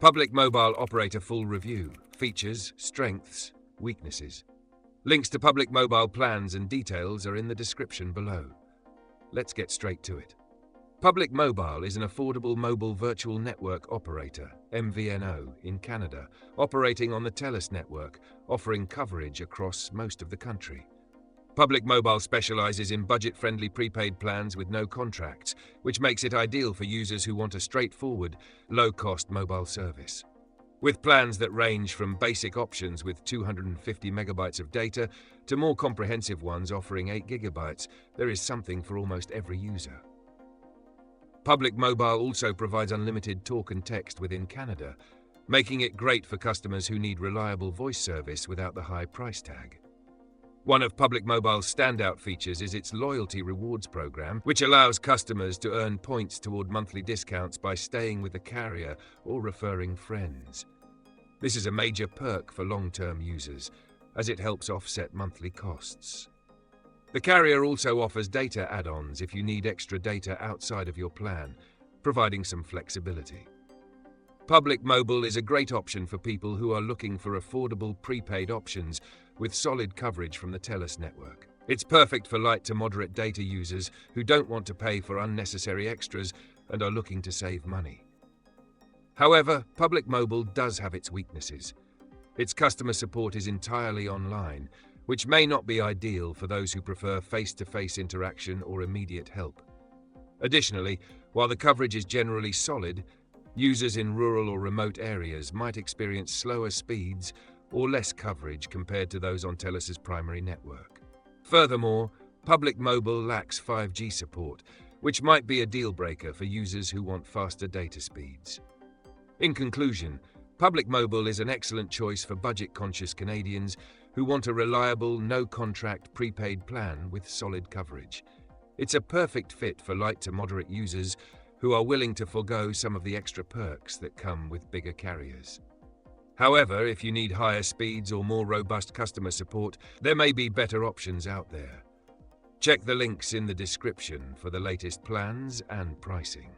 Public Mobile Operator Full Review. Features, strengths, weaknesses. Links to Public Mobile plans and details are in the description below. Let's get straight to it. Public Mobile is an affordable mobile virtual network operator, MVNO, in Canada, operating on the TELUS network, offering coverage across most of the country. Public Mobile specializes in budget-friendly prepaid plans with no contracts, which makes it ideal for users who want a straightforward, low-cost mobile service. With plans that range from basic options with 250 megabytes of data to more comprehensive ones offering 8 gigabytes, there is something for almost every user. Public Mobile also provides unlimited talk and text within Canada, making it great for customers who need reliable voice service without the high price tag. One of Public Mobile's standout features is its loyalty rewards program, which allows customers to earn points toward monthly discounts by staying with the carrier or referring friends. This is a major perk for long-term users, as it helps offset monthly costs. The carrier also offers data add-ons if you need extra data outside of your plan, providing some flexibility. Public Mobile is a great option for people who are looking for affordable prepaid options with solid coverage from the TELUS network. It's perfect for light to moderate data users who don't want to pay for unnecessary extras and are looking to save money. However, Public Mobile does have its weaknesses. Its customer support is entirely online, which may not be ideal for those who prefer face-to-face interaction or immediate help. Additionally, while the coverage is generally solid, users in rural or remote areas might experience slower speeds or less coverage compared to those on TELUS's primary network. Furthermore, Public Mobile lacks 5G support, which might be a deal-breaker for users who want faster data speeds. In conclusion, Public Mobile is an excellent choice for budget-conscious Canadians who want a reliable, no-contract prepaid plan with solid coverage. It's a perfect fit for light to moderate users who are willing to forego some of the extra perks that come with bigger carriers. However, if you need higher speeds or more robust customer support, there may be better options out there. Check the links in the description for the latest plans and pricing.